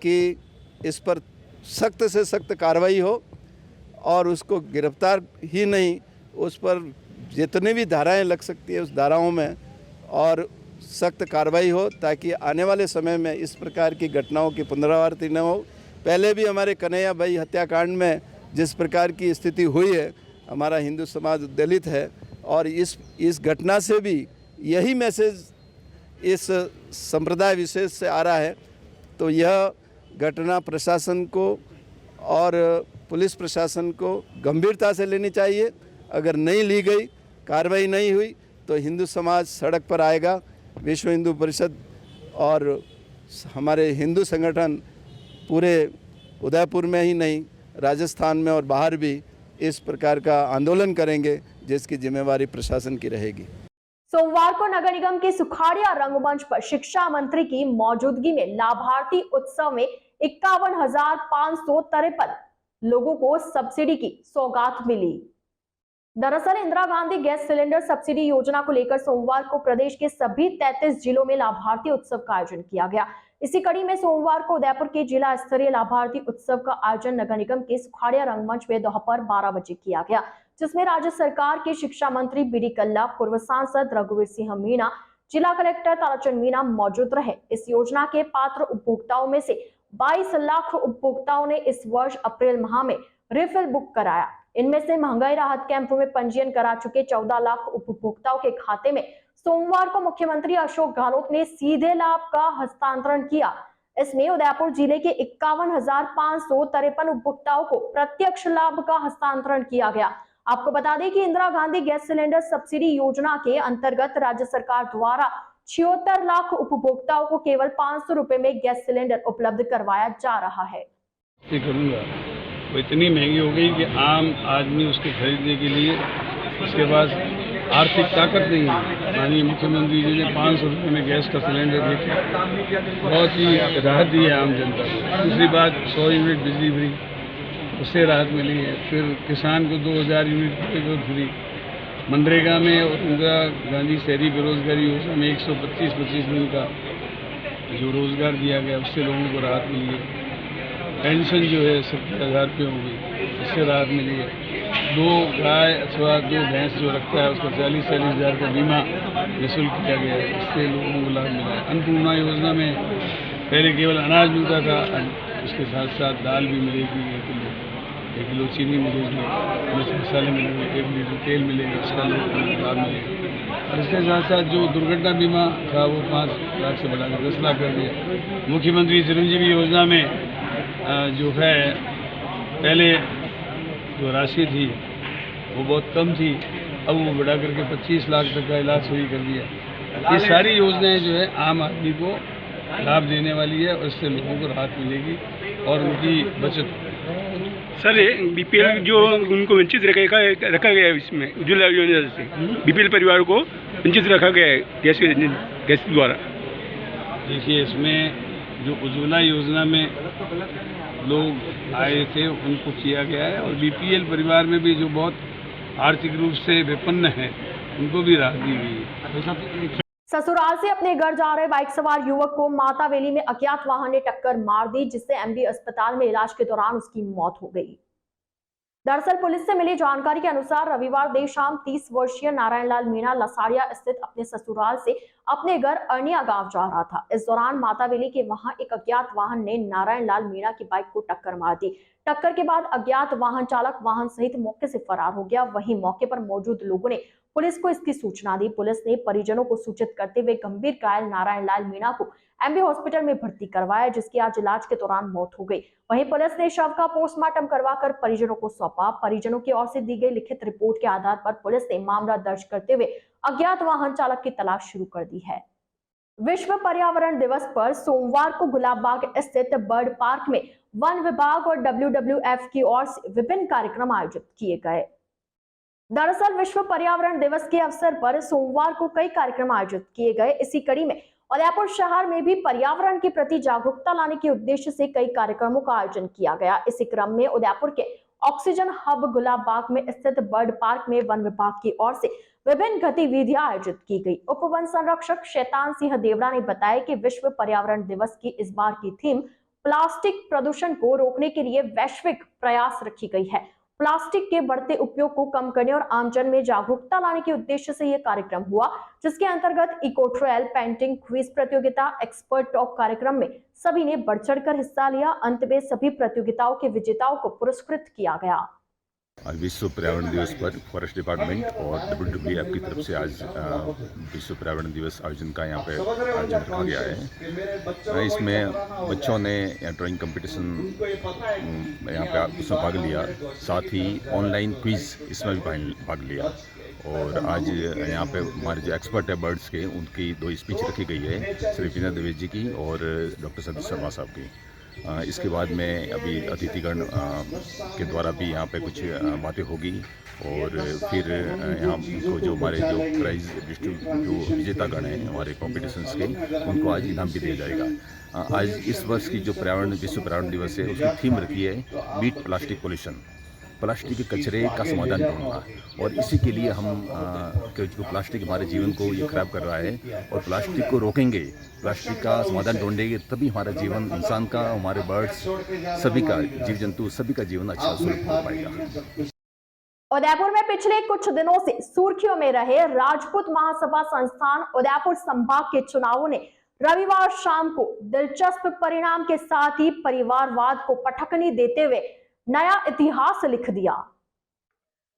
कि इस पर सख्त से सख्त कार्रवाई हो और उसको गिरफ्तार ही नहीं, उस पर जितनी भी धाराएं लग सकती है उस धाराओं में और सख्त कार्रवाई हो, ताकि आने वाले समय में इस प्रकार की घटनाओं की पुनरावृत्ति न हो। पहले भी हमारे कन्हैया भाई हत्याकांड में जिस प्रकार की स्थिति हुई है, हमारा हिंदू समाज दलित है और इस घटना से भी यही मैसेज इस संप्रदाय विशेष से आ रहा है। तो यह घटना प्रशासन को और पुलिस प्रशासन को गंभीरता से लेनी चाहिए। अगर नहीं ली गई, कार्रवाई नहीं हुई तो हिंदू समाज सड़क पर आएगा। विश्व हिंदू परिषद और हमारे हिंदू संगठन पूरे उदयपुर में ही नहीं, राजस्थान में और बाहर भी इस प्रकार का आंदोलन करेंगे, जिसकी जिम्मेवारी प्रशासन की रहेगी। सोमवार को नगर निगम के सुखाड़िया रंगमंच पर शिक्षा मंत्री की मौजूदगी में लाभार्थी उत्सव में 51,553 लोगों को सब्सिडी की सौगात मिली। दरअसल Indira Gandhi gas cylinder subsidy योजना को लेकर सोमवार को प्रदेश के सभी 33 जिलों में लाभार्थी उत्सव का आयोजन किया गया। इसी कड़ी में सोमवार को उदयपुर के जिला स्तरीय लाभार्थी उत्सव का आयोजन नगर निगम के सुखाड़िया रंगमंच में दोपहर 12 बजे किया गया, जिसमें राज्य सरकार के शिक्षा मंत्री बीडी कल्ला, पूर्व सांसद रघुवीर सिंह मीणा, जिला कलेक्टर ताराचंद मीणा मौजूद रहे। इस योजना के पात्र उपभोक्ताओं में से 22 लाख उपभोक्ताओं ने इस वर्ष अप्रैल माह में रिफिल बुक कराया। इनमें से महंगाई राहत कैंपों में पंजीयन करा चुके 14 लाख उपभोक्ताओं के खाते में सोमवार को मुख्यमंत्री अशोक गहलोत ने सीधे लाभ का हस्तांतरण किया। इसमें उदयपुर जिले के 51,553 उपभोक्ताओं को प्रत्यक्ष लाभ का हस्तांतरण किया गया। आपको बता दें कि Indira Gandhi gas cylinder subsidy योजना के अंतर्गत राज्य सरकार द्वारा 76 लाख उपभोक्ताओं को केवल 500 रुपए में गैस सिलेंडर उपलब्ध करवाया जा रहा है। करूंगा वो इतनी महंगी हो गई कि आम आदमी उसके खरीदने के लिए उसके पास आर्थिक ताकत नहीं है। माननीय मुख्यमंत्री जी ने 500 रुपये में गैस का सिलेंडर देकर बहुत ही राहत दी है आम जनता को। दूसरी बात 100 यूनिट बिजली फ्री, उससे राहत मिली है। फिर किसान को 2000 यूनिट फ्री। मनरेगा में और इंदिरा गांधी शहरी बेरोजगारी योजना में 125 दिन का जो रोजगार दिया गया, उससे लोगों को राहत मिली है। पेंशन जो है 70,000 रुपये हो गई, इससे राहत मिली है। 2 गाय अथवा 2 भैंस जो रखता है उसको 40,000 का बीमा निःशुल्क किया गया है, इससे लोगों को लाभ मिला है। अन्नपूर्णा योजना में पहले केवल अनाज मिलता था, उसके साथ साथ दाल भी मिलेगी, 1 किलो चीनी मिलेगी, मिर्च मसाले मिलेंगे, 1 लीटर तेल मिलेगा, उसका लोगों को लाभ मिलेगा। और इसके साथ साथ जो दुर्घटना बीमा था वो 5 लाख से बढ़ाकर 10 लाख कर दिया। मुख्यमंत्री चिरंजीवी योजना में जो है पहले जो राशि थी वो बहुत कम थी, अब वो बढ़ा करके 25 लाख तक का इलाज सही कर दिया। ये सारी योजनाएं जो है आम आदमी को लाभ देने वाली है और इससे लोगों को राहत मिलेगी और उनकी बचत। सर बीपीएल जो उनको वंचित रखा गया है, इसमें उज्ज्वला योजना से बीपीएल परिवार को वंचित रखा गया है गैस द्वारा। देखिए, इसमें जो उज्ज्वला योजना में लोग आए थे उनको किया गया है और बीपीएल परिवार में भी जो बहुत आर्थिक रूप से विपन्न है उनको भी राहत दी गई है। ससुराल से अपने घर जा रहे बाइक सवार युवक को मातावेली में अज्ञात वाहन ने टक्कर मार दी, जिससे एमबी अस्पताल में इलाज के दौरान उसकी मौत हो गई। दरअसल पुलिस से मिली जानकारी के अनुसार रविवार देर शाम 30 वर्षीय नारायण लाल मीणा लसाड़िया स्थित अपने ससुराल से अपने घर अरनिया गांव जा रहा था। इस दौरान मातावेली के वहां एक अज्ञात वाहन ने नारायण लाल मीणा की बाइक को टक्कर मार दी। टक्कर के बाद अज्ञात वाहन चालक वाहन सहित मौके से फरार हो गया। वहीं मौके पर मौजूद लोगों ने पुलिस को इसकी सूचना दी। पुलिस ने परिजनों को सूचित करते हुए गंभीर घायल नारायण लाल मीणा को एमबी हॉस्पिटल में भर्ती करवाया, जिसकी आज इलाज के दौरान मौत हो गई। वहीं पुलिस ने शव का पोस्टमार्टम करवाकर परिजनों को सौंपा। परिजनों की ओर से दी गई लिखित रिपोर्ट के आधार पर पुलिस ने मामला दर्ज करते हुए अज्ञात वाहन चालक की तलाश शुरू कर दी है। विश्व पर्यावरण दिवस पर सोमवार को गुलाबबाग स्थित बर्ड पार्क में वन विभाग और WWF की ओर से विभिन्न कार्यक्रम आयोजित किए गए। दरअसल विश्व पर्यावरण दिवस के अवसर पर सोमवार को कई कार्यक्रम आयोजित किए गए। इसी कड़ी में उदयपुर शहर में भी पर्यावरण के प्रति जागरूकता लाने के उद्देश्य से कई कार्यक्रमों का आयोजन किया गया। इसी क्रम में उदयपुर के ऑक्सीजन हब गुलाबबाग में स्थित बर्ड पार्क में वन विभाग की ओर से विभिन्न गतिविधियां आयोजित की गई। उप वन संरक्षक शैतान सिंह देवड़ा ने बताया कि विश्व पर्यावरण दिवस की इस बार की थीम प्लास्टिक प्रदूषण को रोकने के लिए वैश्विक प्रयास रखी गई है। प्लास्टिक के बढ़ते उपयोग को कम करने और आमजन में जागरूकता लाने के उद्देश्य से यह कार्यक्रम हुआ, जिसके अंतर्गत इको ट्रेल, पेंटिंग, क्विज प्रतियोगिता, एक्सपर्ट टॉक कार्यक्रम में सभी ने बढ़ चढ़कर हिस्सा लिया। अंत में सभी प्रतियोगिताओं के विजेताओं को पुरस्कृत किया गया। विश्व पर्यावरण दिवस पर फॉरेस्ट डिपार्टमेंट और WWF की तरफ से आज विश्व पर्यावरण दिवस आयोजन का यहाँ पे आयोजन रखा गया है। इसमें बच्चों ने ड्राइंग कंपटीशन यहाँ पे उसमें भाग लिया, साथ ही ऑनलाइन क्विज इसमें भी भाग लिया। और आज यहाँ पे हमारे जो एक्सपर्ट है बर्ड्स के, उनकी 2 स्पीच रखी गई है, श्री विनय द्विवेदी जी की और डॉक्टर संदीप शर्मा साहब की। इसके बाद में अभी अतिथिगण के द्वारा भी यहाँ पे कुछ बातें होगी और फिर यहाँ उनको जो हमारे जो प्राइज जो विजेतागण हैं हमारे कॉम्पिटिशन्स के, उनको आज इनाम भी दिया जाएगा। आज इस वर्ष की जो विश्व पर्यावरण दिवस है, उसकी थीम रखी है बीट प्लास्टिक पोल्यूशन, प्लास्टिक के कचरे का समाधान ढूंढना। और इसी के लिए हम जो प्लास्टिक हमारे जीवन को ये खराब कर रहा है, और प्लास्टिक को रोकेंगे, प्लास्टिक का समाधान ढूंढेंगे, तभी हमारा जीवन, इंसान का, हमारे बर्ड्स, सभी का, जीव जंतु सभी का जीवन अच्छा सुलभ हो पाएगा। उदयपुर में पिछले कुछ दिनों से सुर्खियों में रहे राजपूत महासभा संस्थान उदयपुर संभाग के चुनावों ने रविवार शाम को दिलचस्प परिणाम के साथ ही परिवारवाद को पटखनी देते हुए नया इतिहास लिख दिया।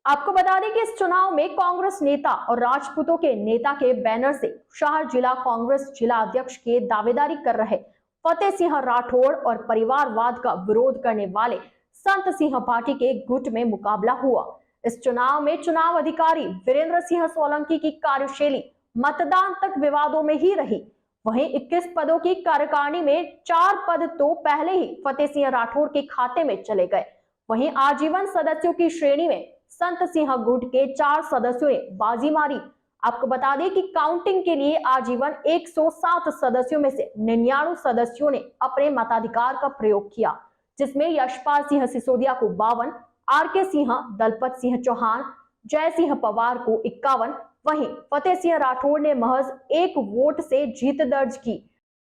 आपको बता दें कि इस चुनाव में कांग्रेस नेता और राजपूतों के नेता के बैनर से शहर जिला कांग्रेस जिला अध्यक्ष के दावेदारी कर रहे फतेह सिंह राठौड़ और परिवारवाद का विरोध करने वाले संत सिंह भाटी के गुट में मुकाबला हुआ। इस चुनाव में चुनाव अधिकारी वीरेंद्र सिंह सोलंकी की कार्यशैली मतदान तक विवादों में ही रही। वहीं 21 पदों की कार्यकारिणी में 4 पद तो पहले ही फतेह सिंह राठौड़ के खाते में चले गए। वहीं आजीवन सदस्यों की श्रेणी में संत सिंह गुट के 4 सदस्यों ने बाजी मारी। आपको बता दें कि काउंटिंग के लिए आजीवन 107 सदस्यों में से 99 सदस्यों ने अपने मताधिकार का प्रयोग किया, जिसमें यशपाल सिंह सिसोदिया को 52, RK सिंह, दलपत सिंह चौहान, जय सिंह पवार को 51, वहीं फतेह सिंह राठौड़ ने महज 1 वोट से जीत दर्ज की।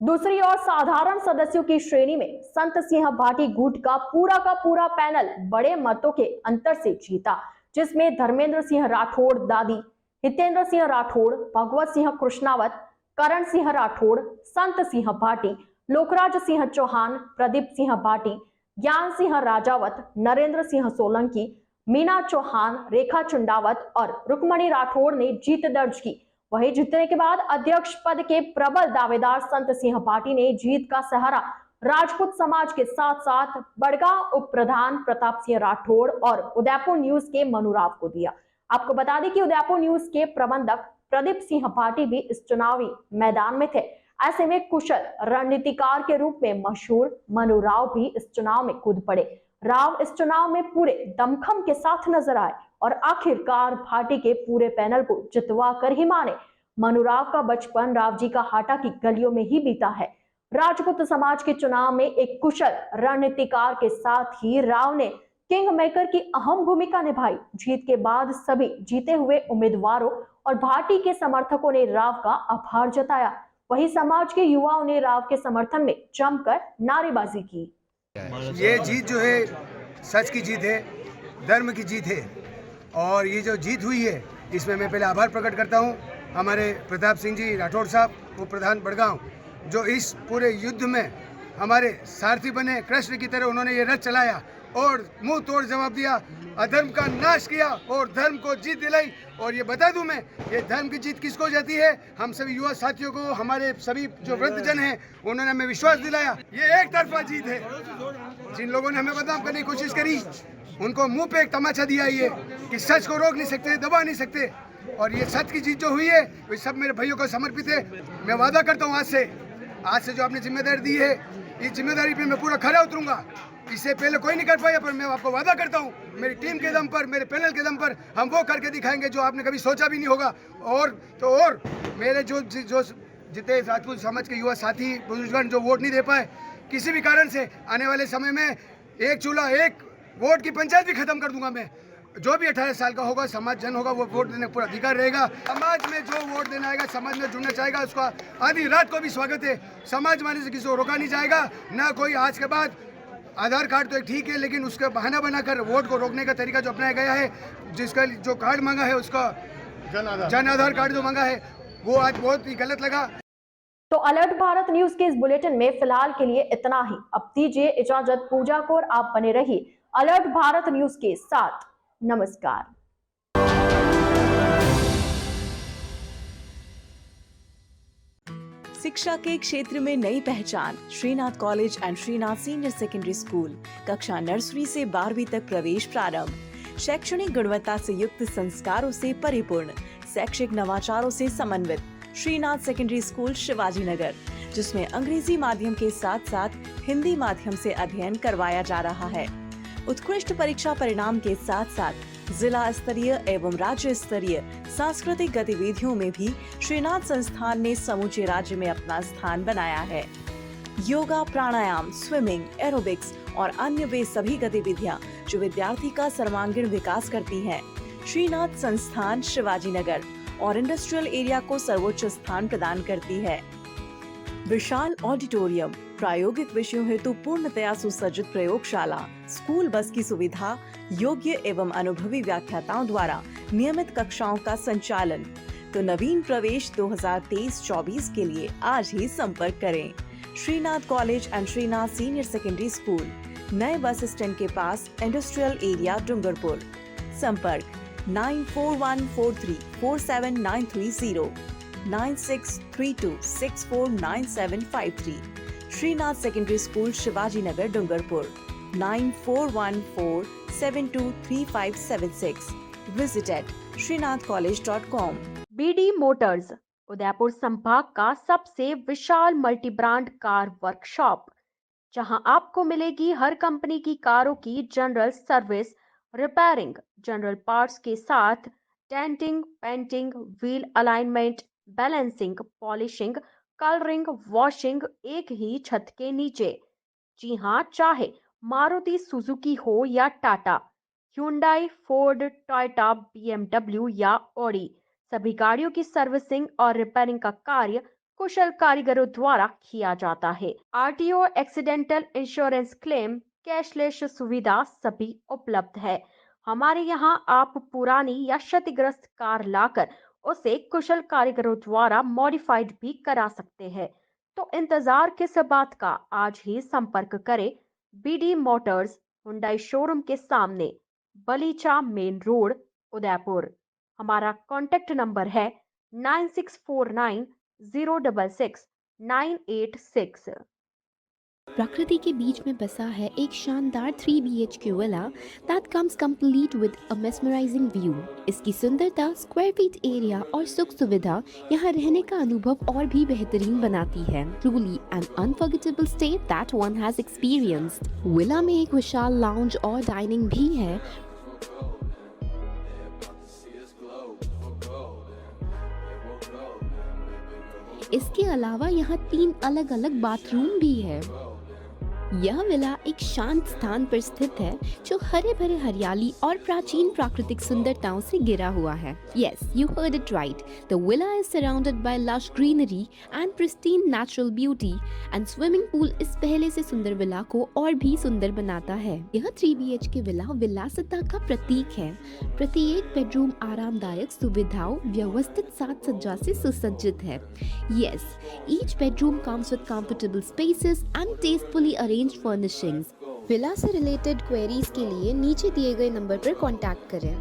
दूसरी ओर साधारण सदस्यों की श्रेणी में संत सिंह भाटी गुट का पूरा पैनल बड़े मतों के अंतर से जीता, जिसमें धर्मेंद्र सिंह राठौड़ दादी, हितेंद्र सिंह राठौड़, भगवत सिंह कृष्णावत, करण सिंह राठौड़, संत सिंह भाटी, लोकराज सिंह चौहान, प्रदीप सिंह भाटी, ज्ञान सिंह राजावत, नरेंद्र सिंह सोलंकी, मीना चौहान, रेखा चुंडावत और रुक्मणी राठौड़ ने जीत दर्ज की। वहीं जीतने के बाद अध्यक्ष पद के प्रबल दावेदार संत सिंह भाटी ने जीत का सहारा राजपूत समाज के साथ साथ बड़गांव उप प्रधान प्रताप सिंह राठौड़ और उदयपुर न्यूज के मनुराव को दिया। आपको बता दें कि उदयपुर न्यूज के प्रबंधक प्रदीप सिंह भाटी भी इस चुनावी मैदान में थे। ऐसे में कुशल रणनीतिकार के रूप में मशहूर मनुराव भी इस चुनाव में कूद पड़े। राव इस चुनाव में पूरे दमखम के साथ नजर आए और आखिरकार भाटी के पूरे पैनल को जितवा कर ही माने। मनुराव का बचपन राव जी का हाटा की गलियों में ही बीता है। राजपूत समाज के चुनाव में एक कुशल रणनीतिकार के साथ ही राव ने किंग मेकर की अहम भूमिका निभाई। जीत के बाद सभी जीते हुए उम्मीदवारों और भाटी के समर्थकों ने राव का आभार जताया। वहीं समाज के युवाओं ने राव के समर्थन में जमकर नारेबाजी की। ये जीत जो है सच की जीत है, धर्म की जीत है, और ये जो जीत हुई है इसमें मैं पहले आभार प्रकट करता हूँ हमारे प्रताप सिंह जी राठौड़ साहब, उप प्रधान बड़गांव, जो इस पूरे युद्ध में हमारे सारथी बने। कृष्ण की तरह उन्होंने ये रथ चलाया और मुंह तोड़ जवाब दिया, अधर्म का नाश किया और धर्म को जीत दिलाई। और ये बता दूं मैं, ये धर्म की जीत किसको जाती है? हम सभी युवा साथियों को, हमारे सभी जो वृद्धजन हैं, उन्होंने हमें विश्वास दिलाया। ये एक तरफा जीत है। जिन लोगों ने हमें बदनाम करने की कोशिश करी, उनको मुंह पे एक तमाचा दिया ये कि सच को रोक नहीं सकते, दबा नहीं सकते। और ये सच की जीत जो हुई है, वो सब मेरे भाइयों को समर्पित है। मैं वादा करता हूँ आज से जो आपने जिम्मेदारी दी है, इस जिम्मेदारी पे मैं पूरा खरा उतरूंगा। इससे पहले कोई नहीं कर पाया, पर मैं आपको वादा करता हूँ मेरी टीम के दम पर, मेरे पैनल के दम पर हम वो करके दिखाएंगे जो आपने कभी सोचा भी नहीं होगा। और मेरे जो जितने राजपूत समाज के युवा साथी बुजुर्गन जो वोट नहीं दे पाए किसी भी कारण से, आने वाले समय में एक चूल्हा एक वोट की पंचायत भी खत्म कर दूंगा मैं। जो भी 18 साल का होगा, समाज जन होगा, वो वोट देने का पूरा अधिकार रहेगा। समाज में जो वोट देना आएगा, समाज में जुड़ना चाहेगा, उसका आधी रात को भी स्वागत है। समाज माने से किसी को रोका नहीं जाएगा, ना कोई। आज के बाद आधार कार्ड तो ठीक है, लेकिन उसका बहाना बनाकर वोट को रोकने का तरीका जो अपनाया गया है, जिसका जो कार्ड मांगा है, उसका जन आधार कार्ड जो मांगा है, वो आज बहुत ही गलत लगा। तो अलर्ट भारत न्यूज के इस बुलेटिन में फिलहाल के लिए इतना ही। अब दीजिए इजाजत। पूजा को आप बने रहिए अलर्ट भारत न्यूज के साथ। नमस्कार। शिक्षा के क्षेत्र में नई पहचान, Shrinath college and Shrinath senior secondary school. कक्षा नर्सरी से 12वीं तक प्रवेश प्रारंभ। शैक्षणिक गुणवत्ता से युक्त संस्कारों से परिपूर्ण, शैक्षिक नवाचारों से समन्वित श्रीनाथ सेकेंडरी स्कूल शिवाजी नगर, जिसमें अंग्रेजी माध्यम के साथ साथ हिंदी माध्यम से अध्ययन करवाया जा रहा है। उत्कृष्ट परीक्षा परिणाम के साथ साथ जिला स्तरीय एवं राज्य स्तरीय सांस्कृतिक गतिविधियों में भी श्रीनाथ संस्थान ने समूचे राज्य में अपना स्थान बनाया है। योगा, प्राणायाम, स्विमिंग, एरोबिक्स और अन्य वे सभी गतिविधियां जो विद्यार्थी का सर्वांगीण विकास करती हैं। श्रीनाथ संस्थान शिवाजी नगर और इंडस्ट्रियल एरिया को सर्वोच्च स्थान प्रदान करती है। विशाल ऑडिटोरियम, प्रायोगिक विषयों हेतु पूर्णतया सुसज्जित प्रयोगशाला, स्कूल बस की सुविधा, योग्य एवं अनुभवी व्याख्याताओं द्वारा नियमित कक्षाओं का संचालन। तो नवीन प्रवेश 2023-24 के लिए आज ही संपर्क करें। Shrinath college and Shrinath senior secondary school, नए बस स्टैंड के पास, इंडस्ट्रियल एरिया, डूंगरपुर। संपर्क 9414347930, 9632649753। Shrinath secondary school Shivaji Nagar, Dungarpur. 9414723576। Visit at srinathcollege.com। BD motors, Udaipur संभाग का सबसे विशाल मल्टी ब्रांड कार वर्कशॉप, जहां आपको मिलेगी हर कंपनी की कारों की general service, repairing, general parts के साथ denting, painting, wheel alignment, balancing, polishing, colouring, washing एक ही छत के नीचे। जी हाँ, चाहे मारुति सुजुकी हो या Tata, Hyundai, Ford, Toyota, BMW या ऑडी, सभी गाड़ियों की सर्विसिंग और रिपेयरिंग का कार्य कुशल कारीगरों द्वारा किया जाता है। RTO, accidental insurance claim, cashless सुविधा सभी उपलब्ध है। हमारे यहाँ आप पुरानी या क्षतिग्रस्त कार लाकर उसे कुशल कारीगरों द्वारा मॉडिफाइड भी करा सकते हैं। तो इंतजार किस बात का, आज ही संपर्क करें। BD मोटर्स, हुंडई शोरूम के सामने, बलीचा मेन रोड, उदयपुर। हमारा कॉन्टेक्ट नंबर है 9649066986। प्रकृति के बीच में बसा है एक शानदार 3 BHK villa that comes complete with a mesmerizing view। इसकी सुंदरता, स्क्वायर फीट एरिया और सुख सुविधा यहाँ रहने का अनुभव और भी बेहतरीन बनाती है। Truly an unforgettable stay that one has experienced। Villa में एक विशाल लाउंज और डाइनिंग भी है। इसके अलावा यहाँ 3 अलग अलग बाथरूम भी है। यह विला एक शांत स्थान पर स्थित है जो हरे भरे हरियाली और प्राचीन प्राकृतिक सुंदरताओं से घिरा हुआ है। Yes, you heard it right. The villa is surrounded by lush greenery and pristine natural beauty, and swimming pool इस पहले से सुंदर विला को और भी सुंदर बनाता है। यह 3 BHK विला विलासिता का प्रतीक है। प्रत्येक बेडरूम आरामदायक सुविधाओं, व्यवस्थित साज सज्जा से सुसज्जित है। Yes, each bedroom comes with comfortable spaces and tastefully arranged furnishings। Villa से रिलेटेड क्वेरीज के लिए नीचे दिए गए नंबर पर कॉन्टैक्ट करें।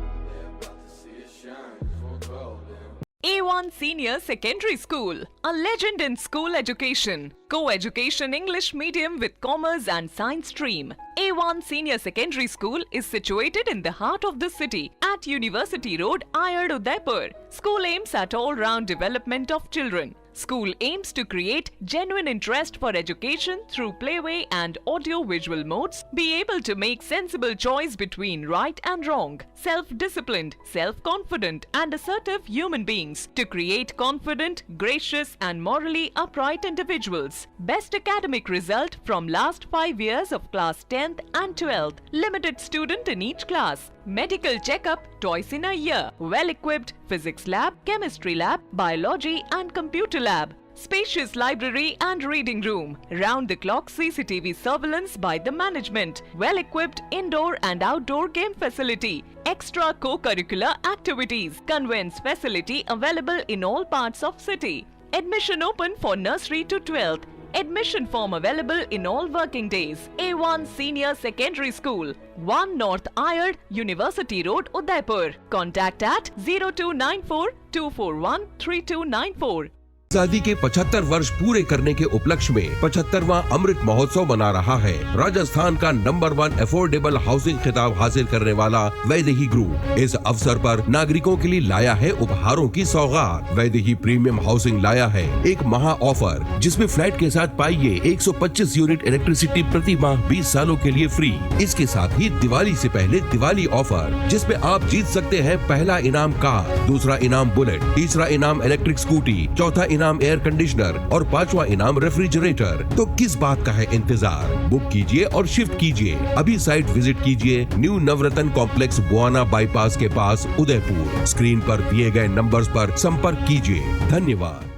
A1 Senior Secondary School, a legend in school education. Co-education English medium with commerce and science stream. A1 Senior Secondary School is situated in the heart of the city at University Road, Ayad, Udaipur. School aims at all-round development of children. School aims to create genuine interest for education through playway and audio-visual modes, be able to make sensible choice between right and wrong, self-disciplined, self-confident and assertive human beings, to create confident, gracious and morally upright individuals. Best academic result from last 5 years of class 10th and 12th. Limited student in each class. Medical checkup twice in a year. Well-equipped physics lab, chemistry lab, biology and computer lab. Spacious library and reading room. Round-the-clock CCTV surveillance by the management. Well-equipped indoor and outdoor game facility. Extra co-curricular activities. Conveyance facility available in all parts of city. Admission open for nursery to 12th. Admission form available in all working days. A1 Senior Secondary School, 1 North Ayad, University Road, Udaipur. Contact at 0294 241 3294. आजादी के 75 वर्ष पूरे करने के उपलक्ष्य में 75वां अमृत महोत्सव मना रहा है। राजस्थान का नंबर 1 अफोर्डेबल हाउसिंग खिताब हासिल करने वाला वैदेही ग्रुप इस अवसर पर नागरिकों के लिए लाया है उपहारों की सौगात। वैदेही प्रीमियम हाउसिंग लाया है एक महा ऑफर, जिसमें फ्लैट के साथ पाइए 125 यूनिट इलेक्ट्रिसिटी प्रति माह 20 सालों के लिए फ्री। इसके साथ ही दिवाली से पहले दिवाली ऑफर, जिसमें आप जीत सकते हैं पहला इनाम कार, दूसरा इनाम बुलेट, तीसरा इनाम इलेक्ट्रिक स्कूटी, चौथा इनाम एयर कंडीशनर और 5वां इनाम रेफ्रिजरेटर। तो किस बात का है इंतजार? बुक कीजिए और शिफ्ट कीजिए। अभी साइट विजिट कीजिए न्यू नवरत्न कॉम्प्लेक्स बुआना बाईपास के पास उदयपुर। स्क्रीन पर दिए गए नंबर्स पर संपर्क कीजिए। धन्यवाद।